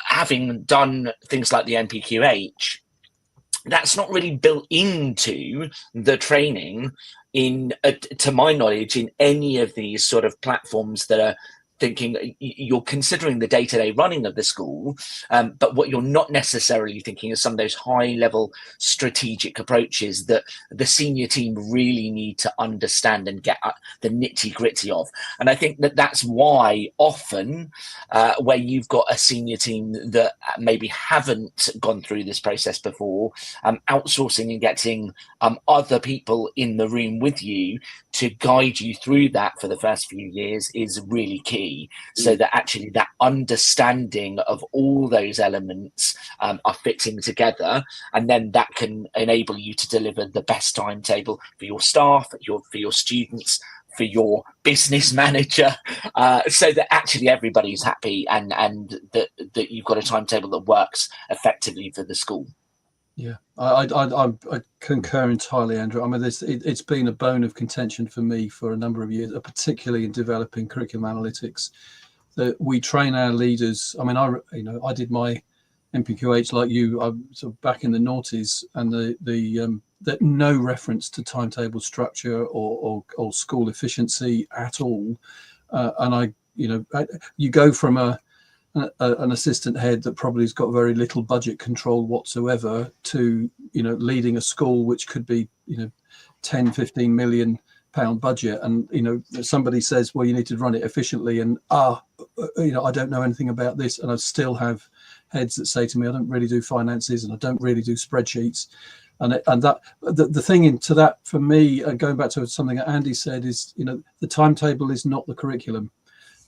having done things like the NPQH, that's not really built into the training to my knowledge, in any of these sort of platforms that are thinking you're considering the day-to-day running of the school, but what you're not necessarily thinking is some of those high-level strategic approaches that the senior team really need to understand and get the nitty-gritty of. And I think that's why often where you've got a senior team that maybe haven't gone through this process before, outsourcing and getting other people in the room with you to guide you through that for the first few years is really key. be, so that actually that understanding of all those elements are fitting together, and then that can enable you to deliver the best timetable for your staff, for your students, for your business manager, so that actually everybody's happy, and that you've got a timetable that works effectively for the school. Yeah, I concur entirely, Andrew. I mean, it's been a bone of contention for me for a number of years, particularly in developing curriculum analytics. That we train our leaders. I mean, I did my MPQH like you, sort of back in the noughties, and that no reference to timetable structure or school efficiency at all. And you go from an assistant head that probably has got very little budget control whatsoever to leading a school which could be 10-15 million pound budget, and somebody says, well, you need to run it efficiently, and I don't know anything about this, and I still have heads that say to me, I don't really do finances and I don't really do spreadsheets. And that the thing into that for me, going back to something that Andy said, is the timetable is not the curriculum.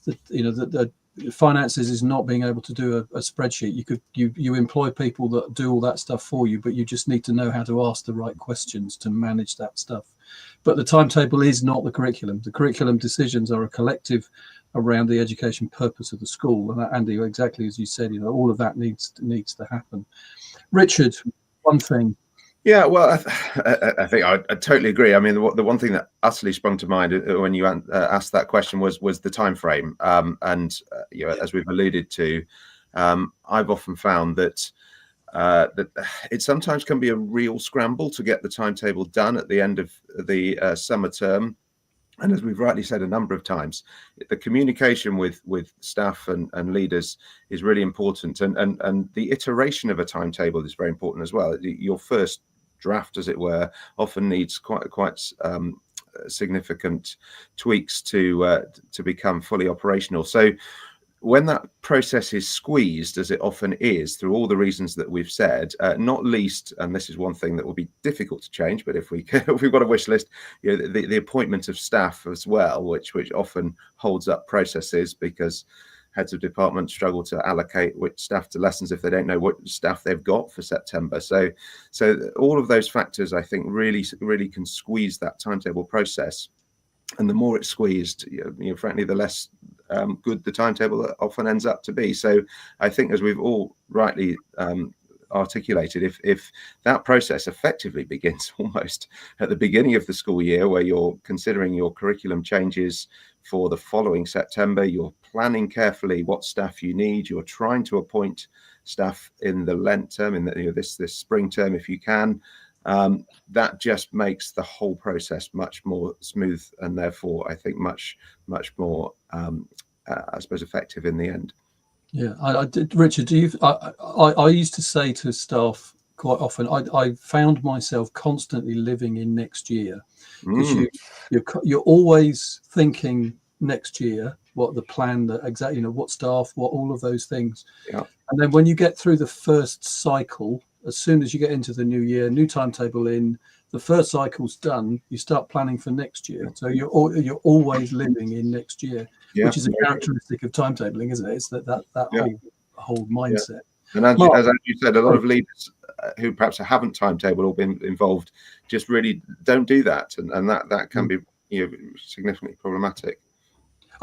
The finances is not being able to do a spreadsheet. You employ people that do all that stuff for you, but you just need to know how to ask the right questions to manage that stuff. But the timetable is not the curriculum. The curriculum decisions are a collective around the education purpose of the school. And Andy, exactly as you said, all of that needs to happen. Richard, one thing. Yeah, well, I think I totally agree. I mean, the one thing that utterly sprung to mind when you asked that question was the time frame. And as we've alluded to, I've often found that it sometimes can be a real scramble to get the timetable done at the end of the summer term. And as we've rightly said a number of times, the communication with staff and leaders is really important, and the iteration of a timetable is very important as well. Your first draft, as it were, often needs quite significant tweaks to become fully operational. So when that process is squeezed, as it often is, through all the reasons that we've said, not least, and this is one thing that will be difficult to change, but if we've got a wish list, the appointment of staff as well, which often holds up processes, because heads of department struggle to allocate which staff to lessons if they don't know what staff they've got for September. So all of those factors, I think, really can squeeze that timetable process. And the more it's squeezed, frankly, the less good the timetable often ends up to be. So I think, as we've all rightly articulated, if that process effectively begins almost at the beginning of the school year, where you're considering your curriculum changes for the following September, you're planning carefully what staff you need, you're trying to appoint staff in the Lent term, in this spring term if you can, that just makes the whole process much more smooth, and therefore I think much more I suppose effective in the end. Yeah, I did. Richard, do you? I used to say to staff quite often, I found myself constantly living in next year, because you're always thinking next year, what the plan, that exactly, what staff, what all of those things. Yeah. And then when you get through the first cycle, as soon as you get into the new year, new timetable in, the first cycle's done, you start planning for next year. So you're always living in next year, which is a characteristic of timetabling, isn't it? It's that whole mindset. And as you said, a lot of leaders who perhaps haven't timetabled or been involved just really don't do that, and that can be significantly problematic.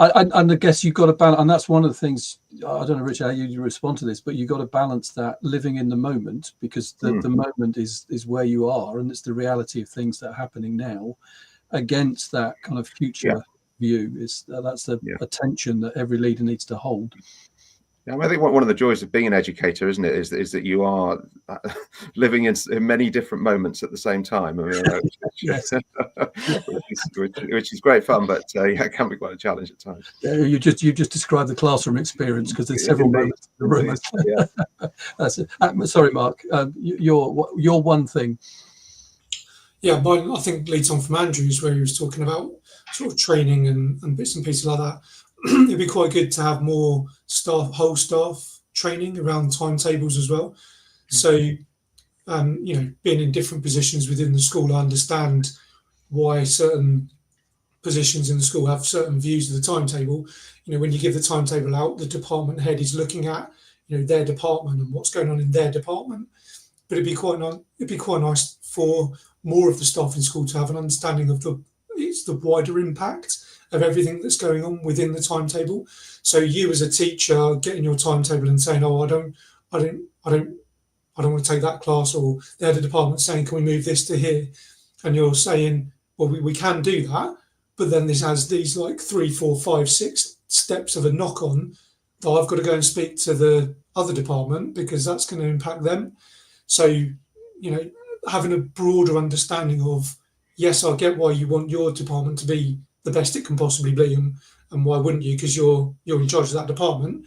And I guess you've got to balance, and that's one of the things. I don't know, Richard, how you respond to this, but you've got to balance that living in the moment, because the moment is where you are, and it's the reality of things that are happening now, against that kind of future view. That's the attention that every leader needs to hold. Yeah, I think one of the joys of being an educator, isn't it, is that you are living in many different moments at the same time. I mean, which is great fun, but it can be quite a challenge at times. Yeah, you've just described the classroom experience, because there's several moments in the room. Yeah. That's it. Sorry, Mark. Your one thing. Yeah, mine, I think, leads on from Andrew's, where he was talking about sort of training and bits and pieces like that. It'd be quite good to have more whole staff training around timetables as well. So, being in different positions within the school, I understand why certain positions in the school have certain views of the timetable. You know, when you give the timetable out, the department head is looking at, you know, their department and what's going on in their department. But it'd be quite nice for more of the staff in school to have an understanding of the wider impact of everything that's going on within the timetable. So you as a teacher getting your timetable and saying, "Oh, I don't want to take that class," or the head of department saying, "Can we move this to here?" And you're saying, "Well, we can do that," but then this has these like 3, 4, 5, 6 steps of a knock on that I've got to go and speak to the other department because that's going to impact them. So, you know, having a broader understanding of, yes, I get why you want your department to be the best it can possibly be, and why wouldn't you? Because you're in charge of that department,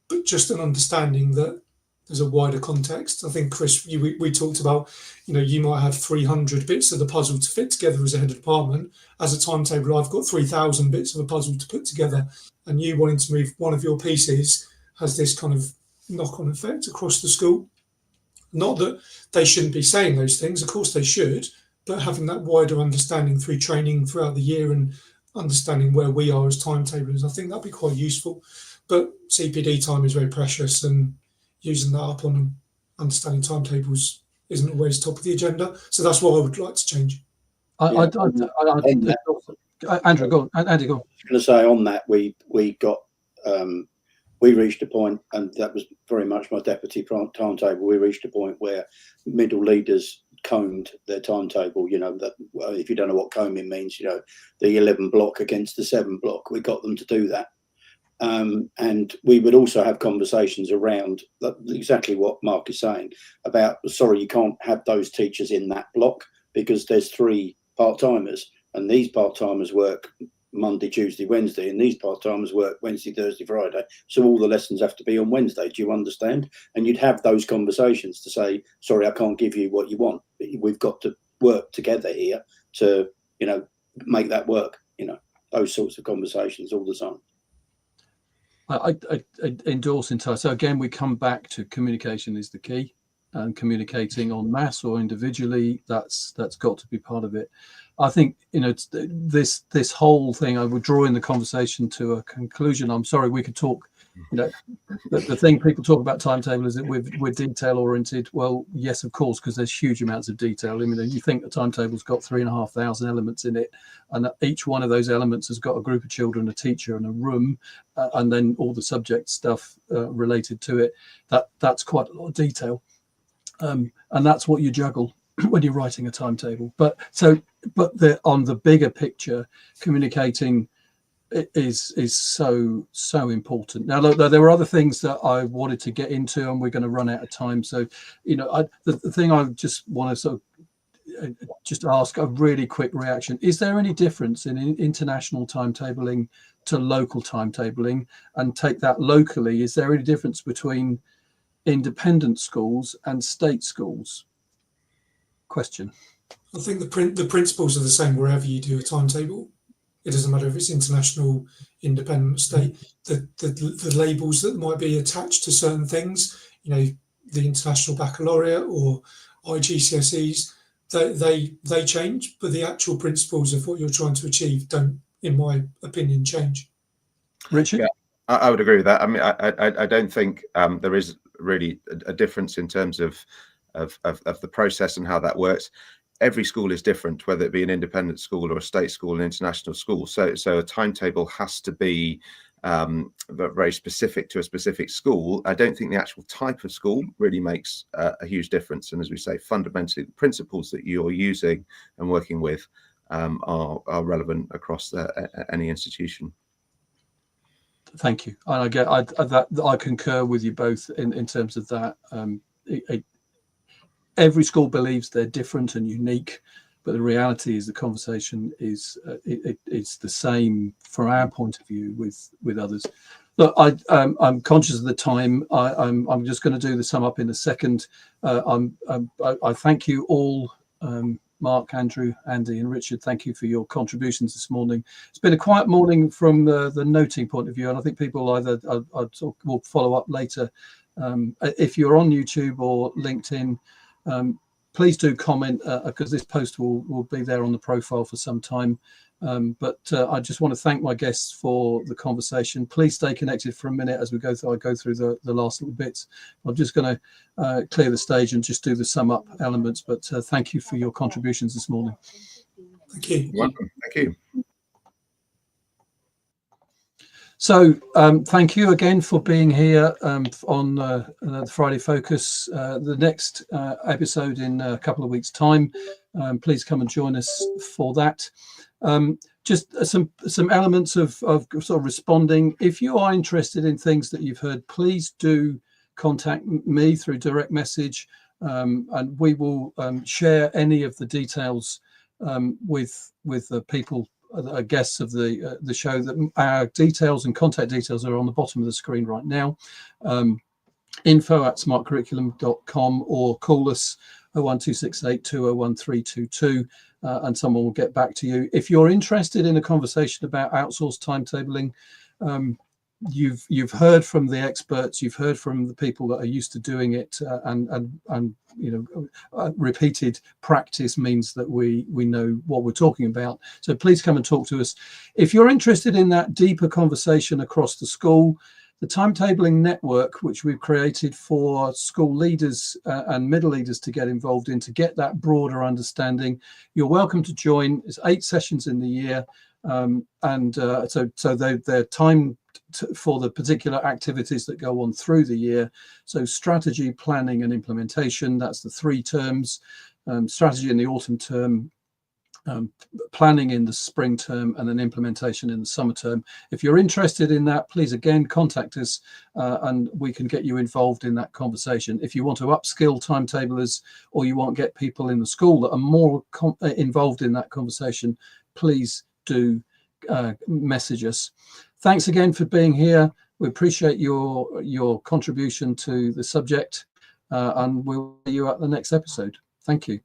but just an understanding that there's a wider context. I think, Chris, we talked about, you know, you might have 300 bits of the puzzle to fit together as a head of department. As a timetable, I've got 3,000 bits of a puzzle to put together, and you wanting to move one of your pieces has this kind of knock-on effect across the school. Not that they shouldn't be saying those things, of course they should, but having that wider understanding through training throughout the year and understanding where we are as timetablers, I think that'd be quite useful. But CPD time is very precious, and using that up on understanding timetables isn't always top of the agenda. So that's what I would like to change. Andrew, go on. Andy, go on. I was going to say on that, we reached a point, and that was very much my deputy timetable. We reached a point where middle leaders combed their timetable. You know, that if you don't know what combing means, you know, the 11 block against the 7 block. We got them to do that. And we would also have conversations around exactly what Mark is saying about, sorry, you can't have those teachers in that block because there's 3 part-timers, and these part-timers work Monday, Tuesday, Wednesday, and these part-timers work Wednesday, Thursday, Friday. So all the lessons have to be on Wednesday. Do you understand? And you'd have those conversations to say, sorry, I can't give you what you want. We've got to work together here to, you know, make that work. You know, those sorts of conversations all the time. I endorse entirely. So again, we come back to communication is the key, and communicating en masse or individually, that's got to be part of it. I think, you know, this whole thing, I would draw in the conversation to a conclusion. I'm sorry, we could talk, you know, the thing people talk about timetable is that we're detail oriented. Well, yes, of course, because there's huge amounts of detail. I mean, you think the timetable's got 3,500 elements in it, and each one of those elements has got a group of children, a teacher, and a room, and then all the subject stuff related to it. That's quite a lot of detail, and that's what you juggle when you're writing a timetable. But on the bigger picture, communicating is so important. Now, look, there were other things that I wanted to get into, and we're going to run out of time. So, you know, the thing I just want to sort of just ask a really quick reaction: is there any difference in international timetabling to local timetabling? And take that locally, is there any difference between independent schools and state schools? Question. I think the principles are the same wherever you do a timetable. It doesn't matter if it's international, independent, state. The labels that might be attached to certain things, you know, the International Baccalaureate or IGCSEs, they change, but the actual principles of what you're trying to achieve don't, in my opinion, change. Richard? Yeah, I would agree with that. I mean, I don't think there is really a difference in terms of the process and how that works. Every school is different, whether it be an independent school or a state school, an international school. So a timetable has to be very specific to a specific school. I don't think the actual type of school really makes a huge difference. And as we say, fundamentally, the principles that you're using and working with are relevant across any institution. Thank you. And I concur with you both in terms of that. Every school believes they're different and unique, but the reality is the conversation is it's the same from our point of view with others. Look, I'm conscious of the time. I'm just going to do the sum up in a second. I thank you all, Mark, Andrew, Andy, and Richard. Thank you for your contributions this morning. It's been a quiet morning from the noting point of view, and I think people either will follow up later. If you're on YouTube or LinkedIn, please do comment, because this post will be there on the profile for some time. But I just want to thank my guests for the conversation. Please stay connected for a minute as we go through. I go through the last little bits. I'm just going to clear the stage and just do the sum up elements. But thank you for your contributions this morning. Thank you. Welcome. Thank you. So thank you again for being here on the Friday Focus. The next episode in a couple of weeks' time. Please come and join us for that. Just some elements of sort of responding. If you are interested in things that you've heard, please do contact me through direct message, and we will share any of the details with the people, guests of the show. That our details and contact details are on the bottom of the screen right now. info@smartcurriculum.com, or call us 01268 201 322, and someone will get back to you. If you're interested in a conversation about outsourced timetabling, you've heard from the experts, you've heard from the people that are used to doing it, and repeated practice means that we know what we're talking about. So please come and talk to us. If you're interested in that deeper conversation across the school, the Timetabling Network, which we've created for school leaders and middle leaders to get involved in, to get that broader understanding, you're welcome to join. It's 8 sessions in the year, so they're timed for the particular activities that go on through the year. So strategy, planning and implementation, that's the 3 terms. Strategy in the autumn term, planning in the spring term, and then implementation in the summer term. If you're interested in that, please again contact us, and we can get you involved in that conversation. If you want to upskill timetablers, or you want to get people in the school that are more involved in that conversation, please do message us. Thanks again for being here. We appreciate your contribution to the subject, and we'll see you at the next episode. Thank you.